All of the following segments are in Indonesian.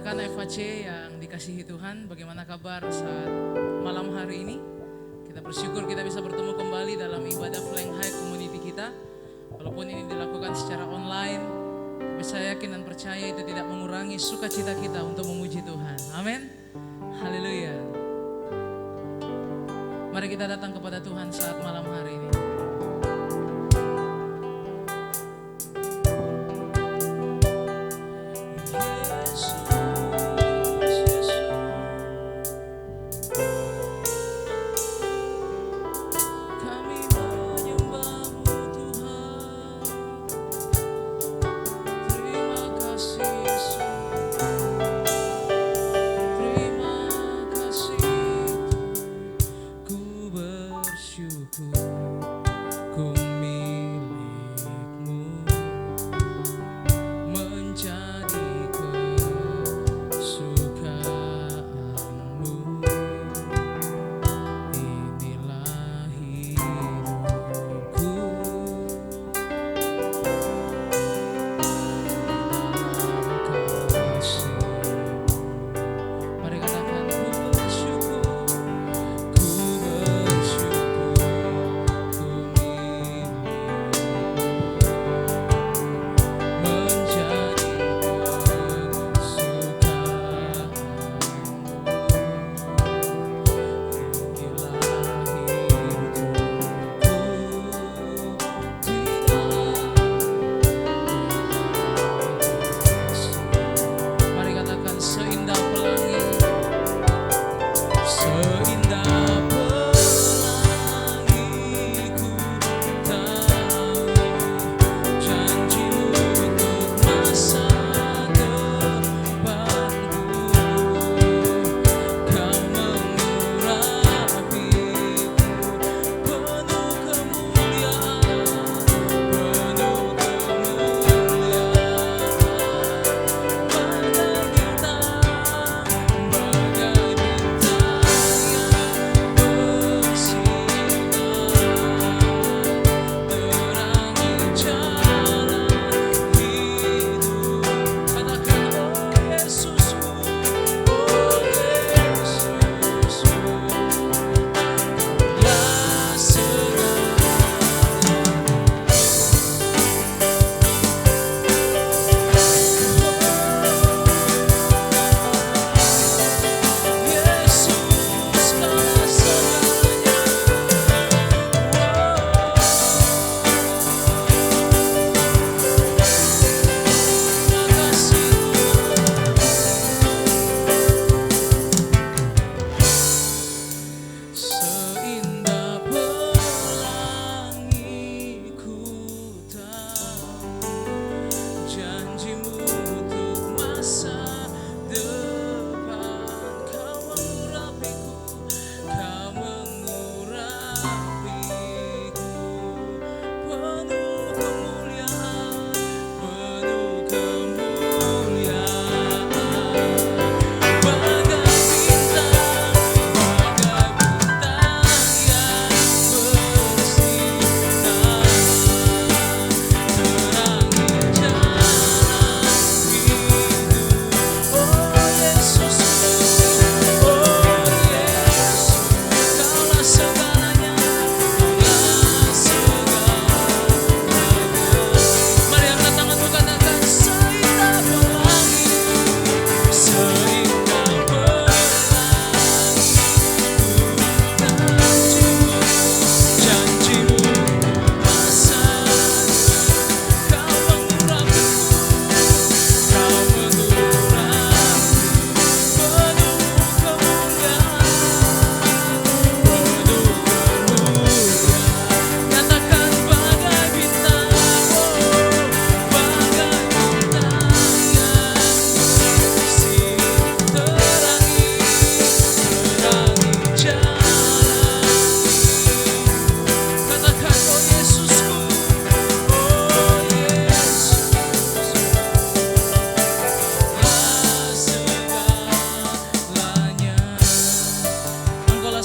Rekan-rekan FHC yang dikasihi Tuhan, bagaimana kabar saat malam hari ini? Kita bersyukur kita bisa bertemu kembali dalam ibadah Flying High Community kita. Walaupun ini dilakukan secara online, tapi saya yakin dan percaya itu tidak mengurangi sukacita kita untuk memuji Tuhan. Amin. Haleluya. Mari kita datang kepada Tuhan saat malam hari ini.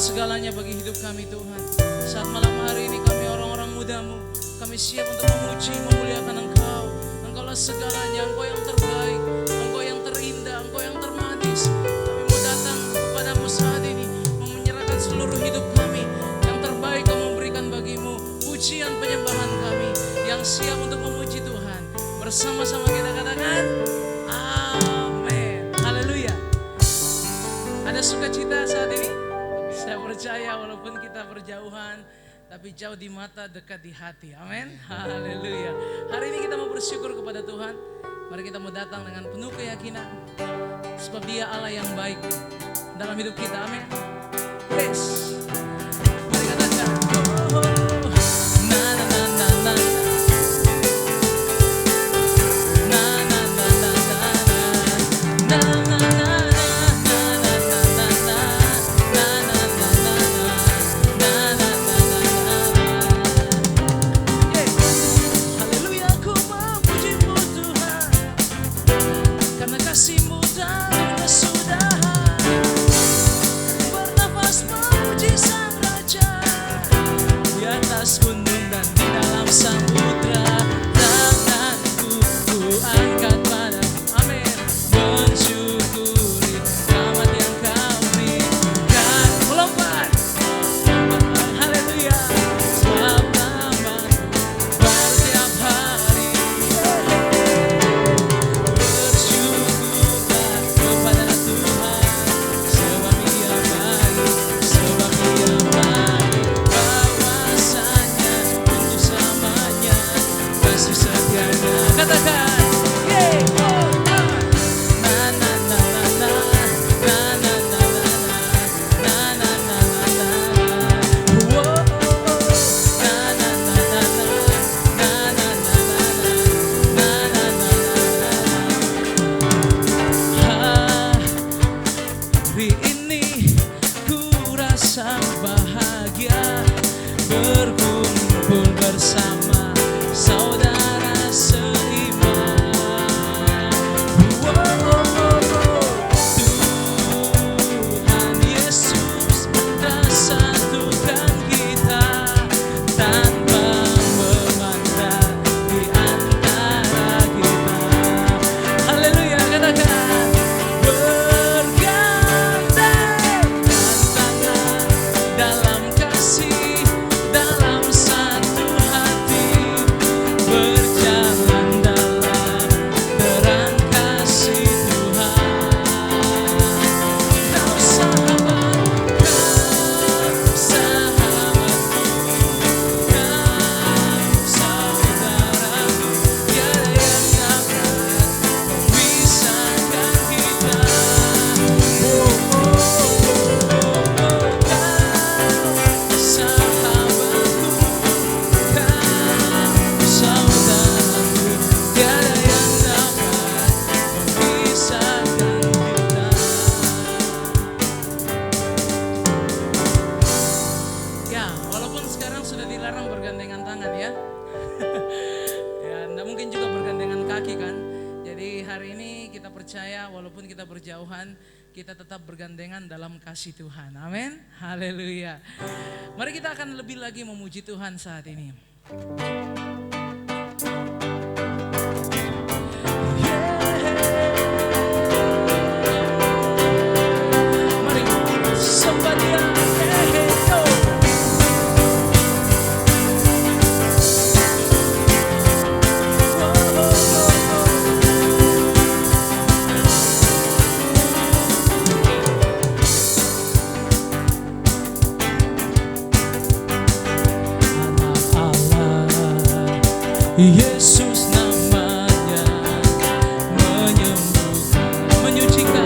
Segalanya bagi hidup kami Tuhan. Saat malam hari ini kami orang-orang muda-Mu, kami siap untuk memuji, memuliakan Engkau. Engkaulah segalanya, Engkau yang terbaik, Engkau yang terindah, Engkau yang terbaik. siap untuk memuji Tuhan? Bersama-sama kita katakan, amin. Haleluya. Ada sukacita saat ini? Saya percaya walaupun kita berjauhan, tapi jauh di mata, dekat di hati. Amin. Haleluya. Hari ini kita mau bersyukur kepada Tuhan. Mari kita mau datang dengan penuh keyakinan. Sebab Dia Allah yang baik dalam hidup kita. Amin. Yes. Mari katakan. Na na na na na. Na na na na na. Na na na. Kasih-Mu dan kesudahan, bernafas memuji Sang Raja di atas gunung dan di dalam samudra. Tanganku ku angkat padamu, amin, mensyukuri rahmat yang Kau berikan. Melompat, haleluya, selamat setiap hari. Katakan, yeah, oh, na na na na na, na na na na na, na na na na na, oh, na na na na na, na na na na na, na na na. Hari ini ku rasa bahagia berkumpul bersama saudara seiman. Tuhan Yesus telah satukan kita tanpa memandang di antara kita. Haleluya, katakan. Bergandeng tangan dalam kasih, dalam satu hati, berjalan dalam terang kasih Tuhan. Kau sahabatku, kau sahabatku, kau saudaraku, tiada yang dapat memisahkan kita. Kau sahabatku, kau saudaraku, tiada yang dapat memisahkan kita. Ya, walaupun sekarang sudah dilarang bergandengan tangan ya. Ya, enggak mungkin juga bergandengan kaki kan. Jadi hari ini kita percaya walaupun kita berjauhan, kita tetap bergandengan dalam kasih Tuhan. Amin. Haleluya. Mari kita akan lebih lagi memuji Tuhan saat ini. Mari sembah Dia. Yesus namanya menyembuhkan, menyucikan,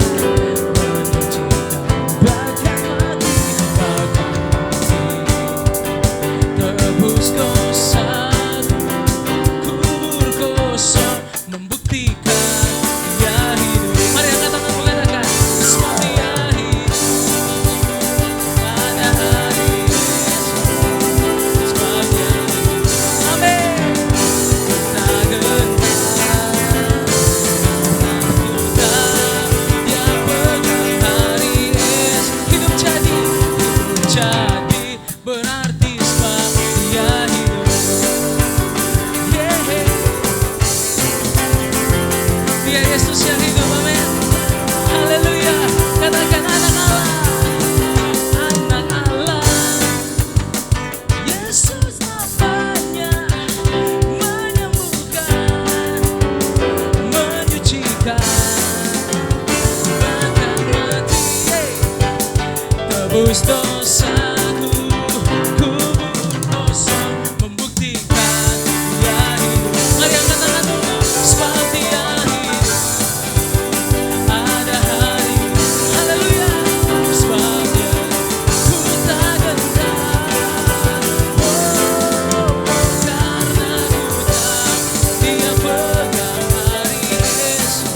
bagai mati, tebus dosaku, kubur kosong, membuktikan Dia hidup. Mari angkat tangan mengatakan, sebab Dia hidup pada hari esok, sebab Dia hidup. Amin. menebus dosaku, ku kosong membuktikan Dia hidup. Mari angkat tangan dulu, sebab Dia hidup. Ada hari, haleluya, sebab Dia ku tak gentar. Oh, karena ku tahu Dia pegang hari esok.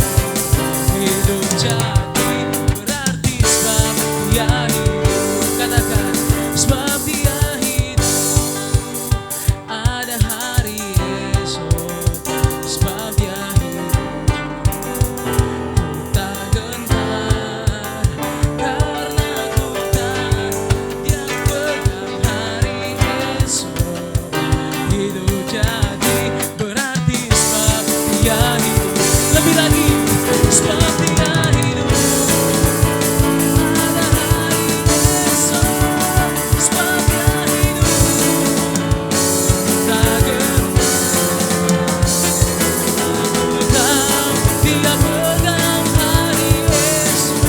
Hidup jadi berarti sebab Dia hidup. Katakan, sebab Dia hidup. Ada hari esok, sebab Dia hidup. Ku tak gentar, karena ku tahu Dia pegang hari esok. Hidup jadi berarti sebab Dia hidup. Lebih lagi, sebab Dia hidup. Ada hari esok, sebab Dia hidup. Tak gentar, aku tahu Dia pegang hari esok.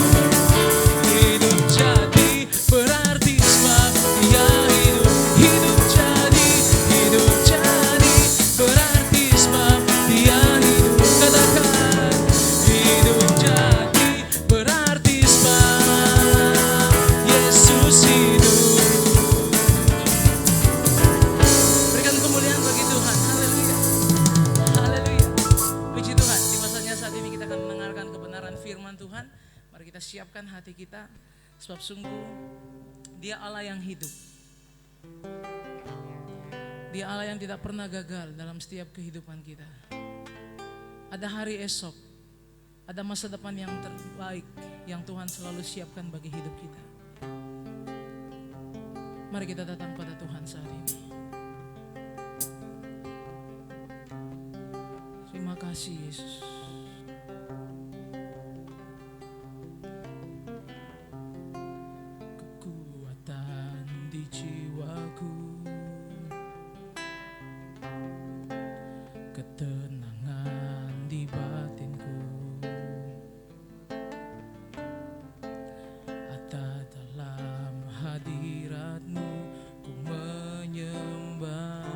Hidup jadi berarti sebab Dia hidup. Hidup jadi berarti sebab Dia hidup. Katakan, hidup jadi berarti sebab Yesus hidup. Berikan kemuliaan bagi Tuhan. Haleluya. Haleluya. Puji Tuhan. Di masanya saat ini kita akan mendengarkan kebenaran firman Tuhan. Mari kita siapkan hati kita, sebab sungguh Dia Allah yang hidup. Dia Allah yang tidak pernah gagal dalam setiap kehidupan kita. Ada hari esok, ada masa depan yang terbaik yang Tuhan selalu siapkan bagi hidup kita. Mari kita datang pada Tuhan saat ini. Terima kasih Yesus. Kekuatan di jiwaku, ketenangan di batinku, ada dalam hadirat-Mu ku menyembah.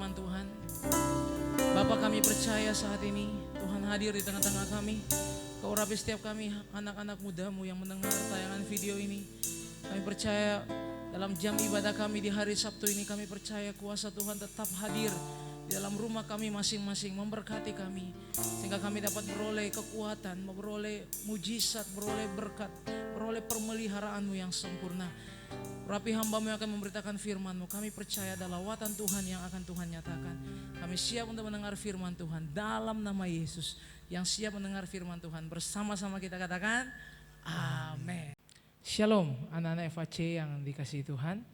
firman Tuhan. Bapa, kami percaya saat ini Tuhan hadir di tengah-tengah kami. Kau urapi setiap kami anak-anak mudamu yang mendengar tayangan video ini. Kami percaya dalam jam ibadah kami di hari Sabtu ini, kami percaya kuasa Tuhan tetap hadir di dalam rumah kami masing-masing, memberkati kami sehingga kami dapat beroleh kekuatan, beroleh mujizat, beroleh berkat, beroleh permeliharaanmu yang sempurna. Rapi hambamu yang akan memberitakan firman-Mu. Kami percaya ada lawatan Tuhan yang akan Tuhan nyatakan. Kami siap untuk mendengar firman Tuhan dalam nama Yesus. Yang siap mendengar firman Tuhan, bersama-sama kita katakan amin. Shalom anak-anak FAC yang dikasihi Tuhan.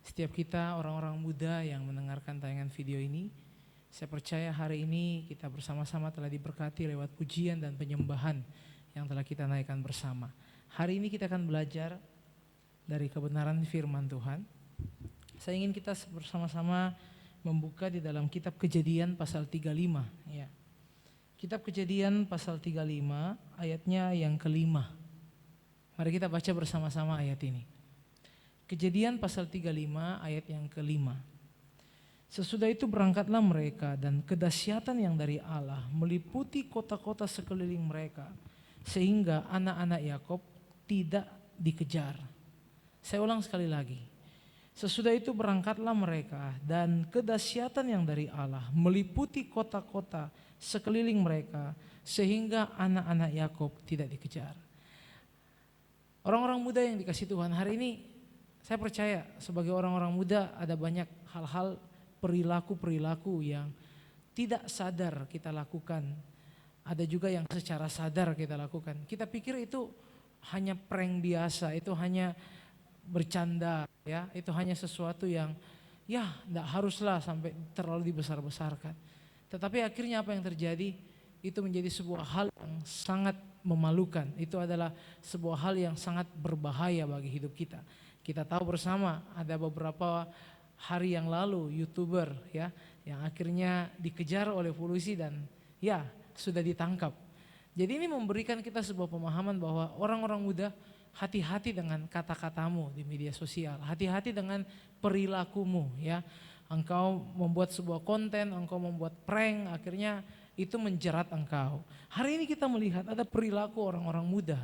Setiap kita orang-orang muda yang mendengarkan tayangan video ini, saya percaya hari ini kita bersama-sama telah diberkati lewat pujian dan penyembahan yang telah kita naikkan bersama. Hari ini kita akan belajar dari kebenaran firman Tuhan. Saya ingin kita bersama-sama membuka di dalam kitab Kejadian pasal 35 ya. Kitab Kejadian pasal 35 ayatnya yang kelima. Mari kita baca bersama-sama ayat ini. Kejadian pasal 35 ayat yang kelima. Sesudah itu berangkatlah mereka dan kedahsyatan yang dari Allah meliputi kota-kota sekeliling mereka sehingga anak-anak Yakub tidak dikejar. Saya ulang sekali lagi. Sesudah itu berangkatlah mereka dan kedahsyatan yang dari Allah meliputi kota-kota sekeliling mereka sehingga anak-anak Yakub tidak dikejar. Orang-orang muda yang dikasihi Tuhan, hari ini saya percaya sebagai orang-orang muda ada banyak hal-hal perilaku-perilaku yang tidak sadar kita lakukan. Ada juga yang secara sadar kita lakukan. Kita pikir itu hanya prank biasa, itu hanya bercanda ya, itu hanya sesuatu yang ya tidak haruslah sampai terlalu dibesar-besarkan. Tetapi akhirnya apa yang terjadi? Itu menjadi sebuah hal yang sangat memalukan. Itu adalah sebuah hal yang sangat berbahaya bagi hidup kita. Kita tahu bersama ada beberapa hari yang lalu YouTuber ya yang akhirnya dikejar oleh polisi dan ya sudah ditangkap. Jadi ini memberikan kita sebuah pemahaman bahwa orang-orang muda, hati-hati dengan kata-katamu di media sosial, hati-hati dengan perilakumu ya. Engkau membuat sebuah konten, engkau membuat prank, akhirnya itu menjerat engkau. Hari ini kita melihat ada perilaku orang-orang muda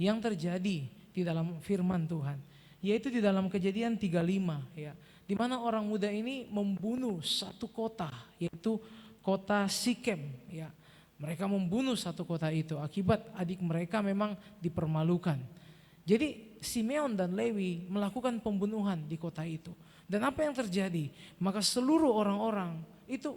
yang terjadi di dalam firman Tuhan, yaitu di dalam Kejadian 35 ya, di mana orang muda ini membunuh satu kota, yaitu kota Sikem ya. Mereka membunuh satu kota itu akibat adik mereka memang dipermalukan. Jadi Simeon dan Lewi melakukan pembunuhan di kota itu. Dan apa yang terjadi? Maka seluruh orang-orang itu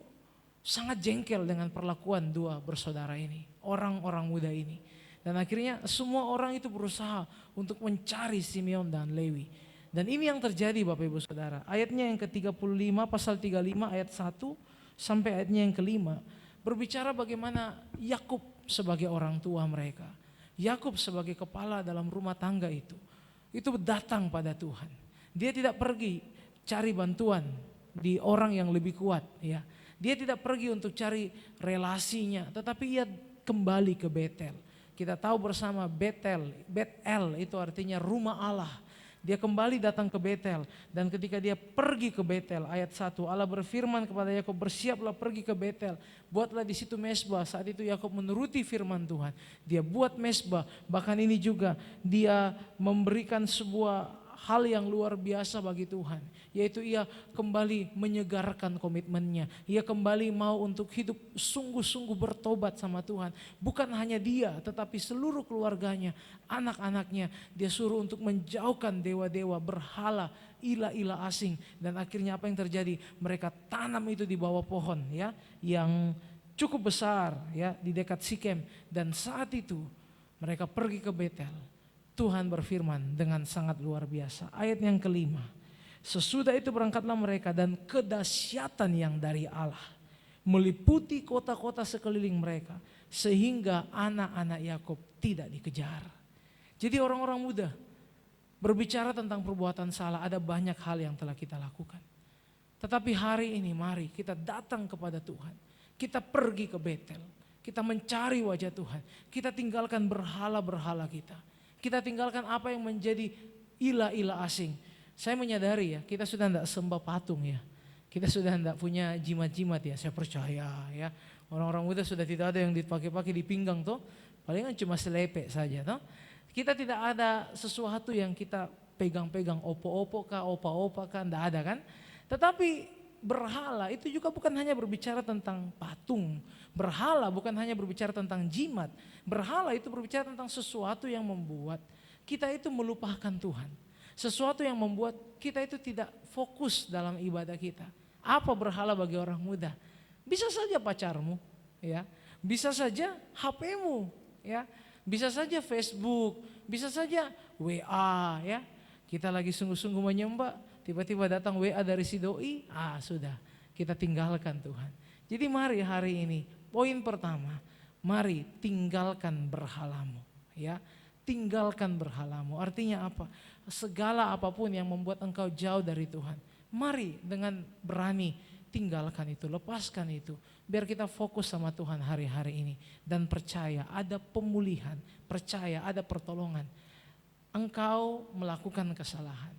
sangat jengkel dengan perlakuan dua bersaudara ini, orang-orang muda ini. Dan akhirnya semua orang itu berusaha untuk mencari Simeon dan Lewi. Dan ini yang terjadi Bapak Ibu Saudara. Ayatnya yang ke-35, pasal 35 ayat 1 sampai ayatnya yang kelima. Berbicara bagaimana Yakub sebagai orang tua mereka. Yakub sebagai kepala dalam rumah tangga itu datang pada Tuhan. Dia tidak pergi cari bantuan di orang yang lebih kuat ya. Dia tidak pergi untuk cari relasinya, tetapi ia kembali ke Betel. Kita tahu bersama Betel itu artinya rumah Allah. Dia kembali datang ke Betel, dan ketika dia pergi ke Betel, ayat 1, Allah berfirman kepada Yakub, bersiaplah pergi ke Betel, buatlah di situ mezbah. Saat itu Yakub menuruti firman Tuhan, dia buat mezbah. Bahkan ini juga dia memberikan sebuah hal yang luar biasa bagi Tuhan, yaitu ia kembali menyegarkan komitmennya. Ia kembali mau untuk hidup sungguh-sungguh bertobat sama Tuhan. Bukan hanya dia, tetapi seluruh keluarganya, anak-anaknya, dia suruh untuk menjauhkan dewa-dewa, berhala, ilah-ilah asing. Dan akhirnya apa yang terjadi? Mereka tanam itu di bawah pohon ya, yang cukup besar ya di dekat Sikem. Dan saat itu mereka pergi ke Betel. Tuhan berfirman dengan sangat luar biasa. Ayat yang kelima. Sesudah itu berangkatlah mereka dan kedahsyatan yang dari Allah meliputi kota-kota sekeliling mereka sehingga anak-anak Yakub tidak dikejar. Jadi orang-orang muda berbicara tentang perbuatan salah, ada banyak hal yang telah kita lakukan. Tetapi hari ini mari kita datang kepada Tuhan. Kita pergi ke Betel. Kita mencari wajah Tuhan. Kita tinggalkan berhala-berhala kita. Kita tinggalkan apa yang menjadi ilah-ilah asing. Saya menyadari ya, kita sudah tidak sembah patung ya. Kita sudah tidak punya jimat-jimat ya, saya percaya ya. Orang-orang muda sudah tidak ada yang dipakai-pakai di pinggang toh, palingan cuma selepek saja toh. Kita tidak ada sesuatu yang kita pegang-pegang, opo-opo kah, opa-opa kah, tidak ada kan. Tetapi berhala itu juga bukan hanya berbicara tentang patung. Berhala bukan hanya berbicara tentang jimat. Berhala itu berbicara tentang sesuatu yang membuat kita itu melupakan Tuhan. Sesuatu yang membuat kita itu tidak fokus dalam ibadah kita. Apa berhala bagi orang muda? Bisa saja pacarmu, ya. Bisa saja HP-mu, ya. Bisa saja Facebook, bisa saja WA, ya. Kita lagi sungguh-sungguh menyembah, tiba-tiba datang WA dari si doi, sudah, kita tinggalkan Tuhan. Jadi mari hari ini, poin pertama, mari tinggalkan berhalamu, ya. Tinggalkan berhalamu, artinya apa? Segala apapun yang membuat engkau jauh dari Tuhan, mari dengan berani tinggalkan itu, lepaskan itu. Biar kita fokus sama Tuhan hari-hari ini. Dan percaya ada pemulihan, percaya ada pertolongan. Engkau melakukan kesalahan,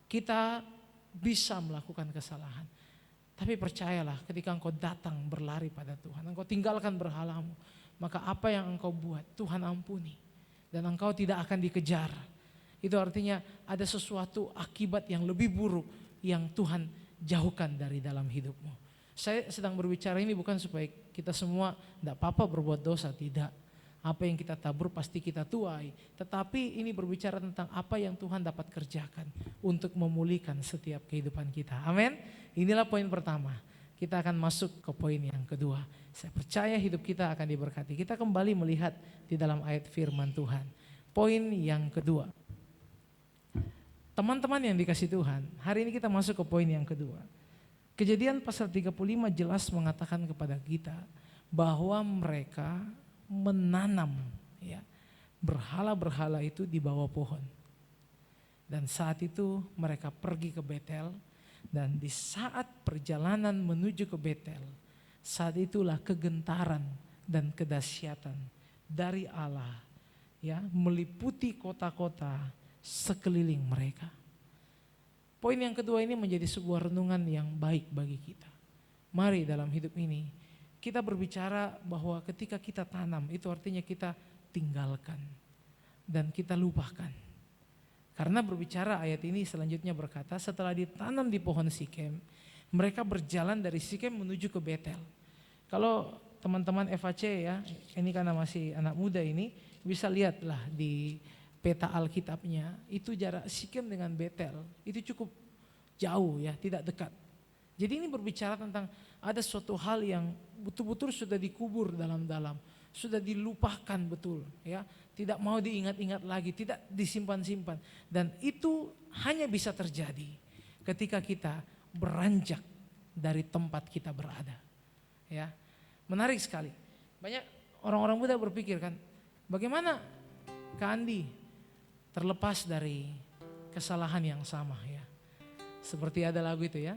kita bisa melakukan kesalahan. Tapi percayalah ketika engkau datang berlari pada Tuhan, engkau tinggalkan berhalamu, maka apa yang engkau buat Tuhan ampuni. Dan engkau tidak akan dikejar. Itu artinya ada sesuatu akibat yang lebih buruk yang Tuhan jauhkan dari dalam hidupmu. Saya sedang berbicara ini bukan supaya kita semua tidak apa-apa berbuat dosa, tidak. Apa yang kita tabur pasti kita tuai. Tetapi ini berbicara tentang apa yang Tuhan dapat kerjakan untuk memulihkan setiap kehidupan kita. Amin. Inilah poin pertama. Kita akan masuk ke poin yang kedua. Saya percaya hidup kita akan diberkati. Kita kembali melihat di dalam ayat firman Tuhan. Poin yang kedua. Teman-teman yang dikasih Tuhan, hari ini kita masuk ke poin yang kedua. Kejadian pasal 35 jelas mengatakan kepada kita bahwa mereka menanam ya, berhala-berhala itu di bawah pohon. Dan saat itu mereka pergi ke Betel, dan di saat perjalanan menuju ke Betel, saat itulah kegentaran dan kedahsyatan dari Allah ya meliputi kota-kota sekeliling mereka. Poin yang kedua ini menjadi sebuah renungan yang baik bagi kita. Mari dalam hidup ini kita berbicara bahwa ketika kita tanam itu artinya kita tinggalkan dan kita lupakan. Karena berbicara ayat ini selanjutnya berkata setelah ditanam di pohon Sikem, mereka berjalan dari Sikem menuju ke Betel. Kalau teman-teman FAC ya, ini karena masih anak muda ini bisa lihatlah di peta Alkitabnya, itu jarak Sikem dengan Betel itu cukup jauh ya, tidak dekat. Jadi ini berbicara tentang ada suatu hal yang betul-betul sudah dikubur dalam-dalam, sudah dilupakan betul ya, tidak mau diingat-ingat lagi, tidak disimpan-simpan. Dan itu hanya bisa terjadi ketika kita beranjak dari tempat kita berada. Ya, menarik sekali. Banyak orang-orang muda berpikir kan, bagaimana Kak Andi terlepas dari kesalahan yang sama ya. Seperti ada lagu itu ya.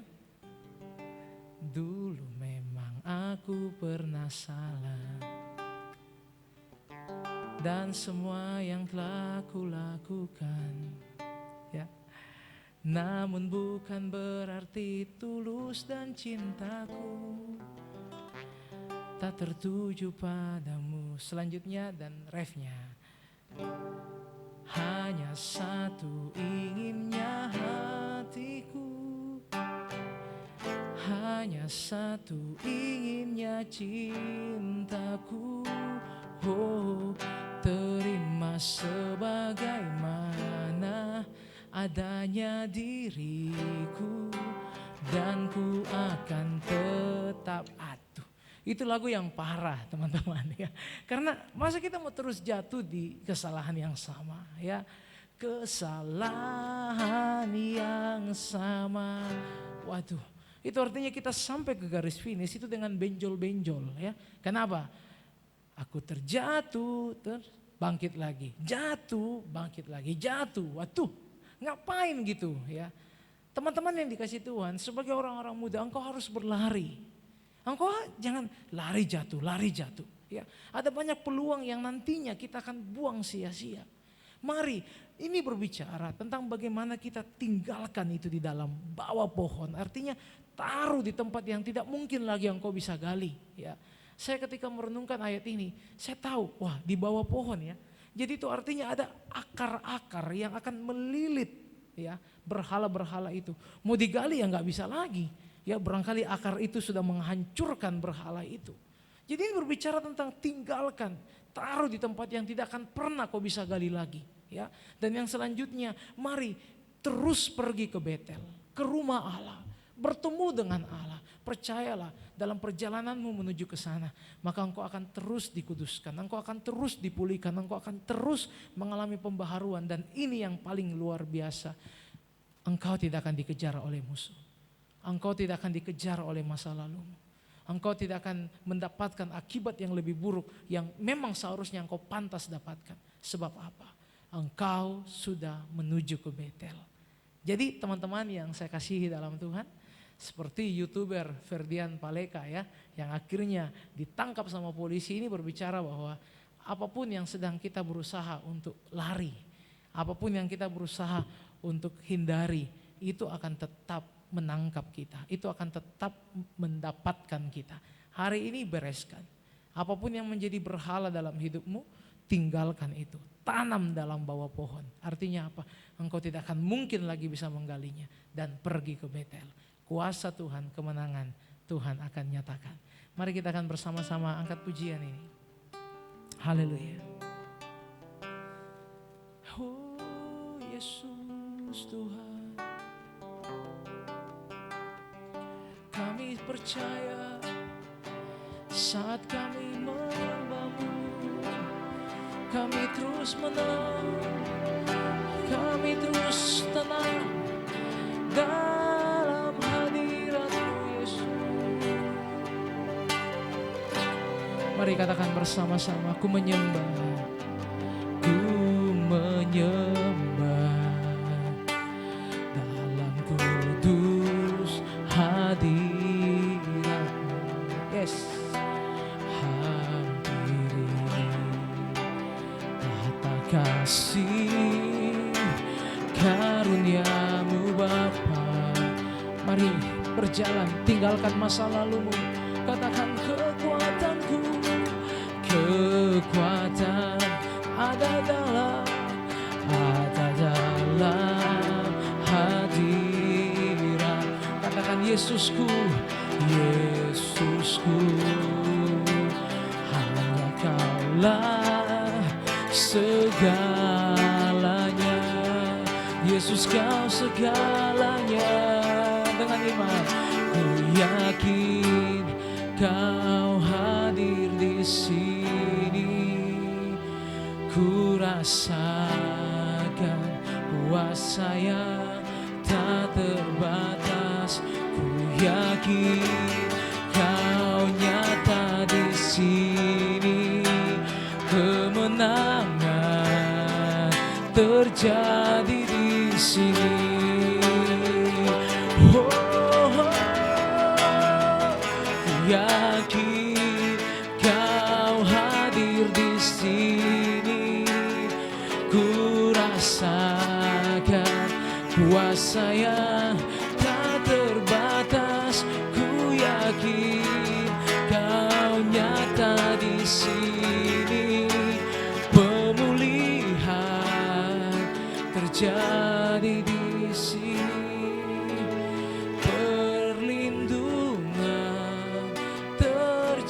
Dulu memang aku pernah salah, dan semua yang telah kulakukan ya. Namun bukan berarti tulus dan cintaku tak tertuju padamu. Selanjutnya dan refnya. Hanya satu inginnya hatiku, hanya satu inginnya cintaku. Oh, terima sebagaimana adanya diriku, dan ku akan tetap Itu lagu yang parah teman-teman ya. Karena masa kita mau terus jatuh di kesalahan yang sama ya. Kesalahan yang sama. Waduh, itu artinya kita sampai ke garis finish itu dengan benjol-benjol ya. Kenapa? Aku terjatuh, bangkit lagi. Jatuh, bangkit lagi. Jatuh, waduh ngapain gitu ya. Teman-teman yang dikasih Tuhan, sebagai orang-orang muda engkau harus berlari. Engkau jangan lari jatuh. Ya, ada banyak peluang yang nantinya kita akan buang sia-sia. Mari, ini berbicara tentang bagaimana kita tinggalkan itu di dalam bawah pohon. Artinya taruh di tempat yang tidak mungkin lagi engkau bisa gali. Ya, saya ketika merenungkan ayat ini, saya tahu, wah di bawah pohon ya. Jadi itu artinya ada akar-akar yang akan melilit ya berhala-berhala itu. Mau digali ya nggak bisa lagi. Ya barangkali akar itu sudah menghancurkan berhala itu. Jadi ini berbicara tentang tinggalkan, taruh di tempat yang tidak akan pernah kau bisa gali lagi. Ya, dan yang selanjutnya, mari terus pergi ke Betel, ke rumah Allah, bertemu dengan Allah. Percayalah dalam perjalananmu menuju ke sana, maka engkau akan terus dikuduskan, engkau akan terus dipulihkan, engkau akan terus mengalami pembaharuan. Dan ini yang paling luar biasa, engkau tidak akan dikejar oleh musuh, engkau tidak akan dikejar oleh masa lalumu, engkau tidak akan mendapatkan akibat yang lebih buruk yang memang seharusnya engkau pantas dapatkan. Sebab apa? Engkau sudah menuju ke Betel. Jadi teman-teman yang saya kasihi dalam Tuhan, seperti YouTuber Ferdian Paleka ya, yang akhirnya ditangkap sama polisi, ini berbicara bahwa apapun yang sedang kita berusaha untuk lari, apapun yang kita berusaha untuk hindari, itu akan tetap menangkap kita, itu akan tetap mendapatkan kita. Hari ini bereskan, apapun yang menjadi berhala dalam hidupmu, tinggalkan itu, tanam dalam bawah pohon. Artinya apa? Engkau tidak akan mungkin lagi bisa menggalinya, dan pergi ke Betel. Kuasa Tuhan, kemenangan Tuhan akan nyatakan. Mari kita akan bersama-sama angkat pujian ini. Haleluya. Oh Yesus Tuhan, kami percaya saat kami menyembah-Mu, kami terus menang, kami terus tenang dalam hadirat-Mu Yesus. Mari katakan bersama-sama, ku menyembah, ku menyembah dalam kudus hadirat-Mu. Yes. Hampiri tata kasih karunia-Mu Bapa. Mari berjalan, tinggalkan masa lalumu. Katakan kekuatanku, kekuatan ada dalam hadirat. Katakan Yesusku, Yesusku, hanya Kaulah segalanya. Yesus Kau segalanya. Dengan iman ku yakin Kau hadir di sini. Ku rasakan kuasa yang tak terbatas. Ku yakin Kau nyata di sini. Kemenangan terjadi di sini. Yakin Kau hadir di sini. Ku rasakan kuasa yang tak terbatas. Ku yakin Kau nyata di sini. Pemulihan terjadi di sini.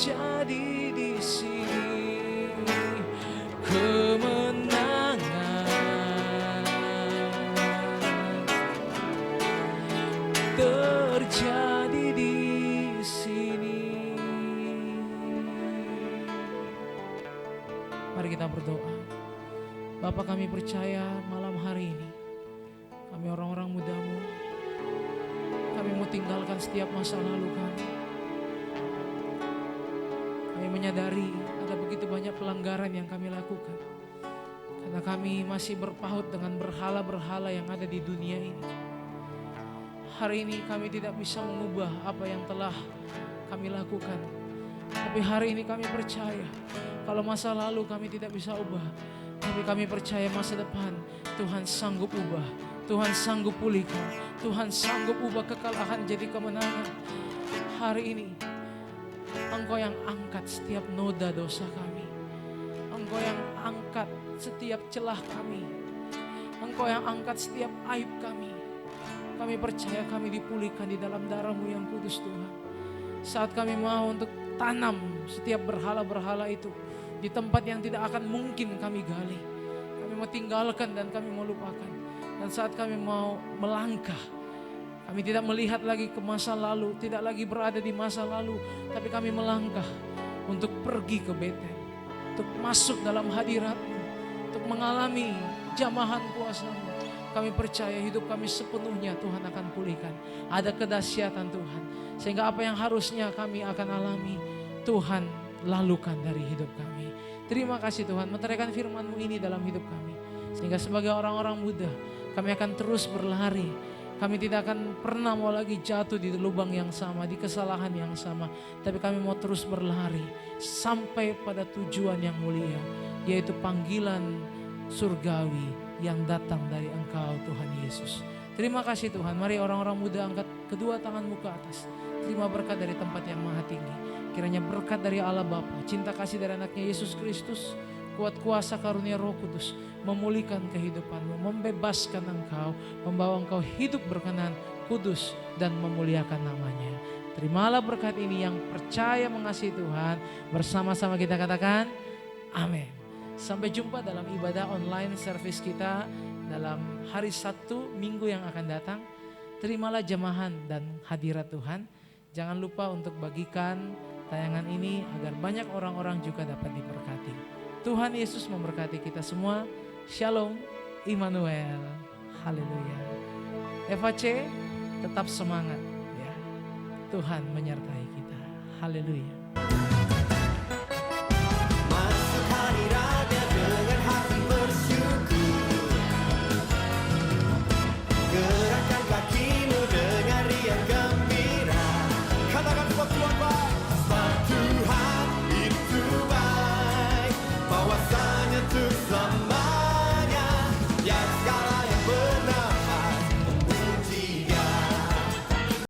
Jadi di sini kemenangan terjadi di sini. Mari kita berdoa. Bapa, kami percaya malam hari ini kami orang-orang muda-Mu, kami mau tinggalkan setiap masa lalu kami. Kami menyadari ada begitu banyak pelanggaran yang kami lakukan, karena kami masih berpaut dengan berhala-berhala yang ada di dunia ini. Hari ini kami tidak bisa mengubah apa yang telah kami lakukan, tapi hari ini kami percaya kalau masa lalu kami tidak bisa ubah, tapi kami percaya masa depan Tuhan sanggup ubah. Tuhan sanggup pulihkan. Tuhan sanggup ubah kekalahan jadi kemenangan. Hari ini Engkau yang angkat setiap noda dosa kami. Engkau yang angkat setiap celah kami. Engkau yang angkat setiap aib kami. Kami percaya kami dipulihkan di dalam darah-Mu yang kudus Tuhan. Saat kami mau untuk tanam setiap berhala-berhala itu di tempat yang tidak akan mungkin kami gali. Kami mau tinggalkan dan kami mau lupakan. Dan saat kami mau melangkah, kami tidak melihat lagi ke masa lalu, tidak lagi berada di masa lalu, tapi kami melangkah untuk pergi ke Betel, untuk masuk dalam hadirat-Mu, untuk mengalami jamahan kuasa-Mu. Kami percaya hidup kami sepenuhnya Tuhan akan pulihkan. Ada kedahsyatan Tuhan, sehingga apa yang harusnya kami akan alami, Tuhan lalukan dari hidup kami. Terima kasih Tuhan, meteraikan firman-Mu ini dalam hidup kami, sehingga sebagai orang-orang muda, kami akan terus berlari. Kami tidak akan pernah mau lagi jatuh di lubang yang sama, di kesalahan yang sama. Tapi kami mau terus berlari sampai pada tujuan yang mulia, yaitu panggilan surgawi yang datang dari Engkau Tuhan Yesus. Terima kasih Tuhan. Mari orang-orang muda angkat kedua tanganmu ke atas. Terima berkat dari tempat yang maha tinggi. Kiranya berkat dari Allah Bapa, cinta kasih dari anaknya Yesus Kristus, kuat kuasa karunia Roh Kudus memulihkan kehidupanmu, membebaskan engkau, membawa engkau hidup berkenan, kudus dan memuliakan namanya. Terimalah berkat ini yang percaya mengasihi Tuhan. Bersama-sama kita katakan amin. Sampai jumpa dalam ibadah online service kita dalam hari Sabtu minggu yang akan datang. Terimalah jamahan dan hadirat Tuhan. Jangan lupa untuk bagikan tayangan ini agar banyak orang-orang juga dapat diberkati. Tuhan Yesus memberkati kita semua. Shalom, Immanuel, haleluya. Eva C, tetap semangat ya. Tuhan menyertai kita, haleluya.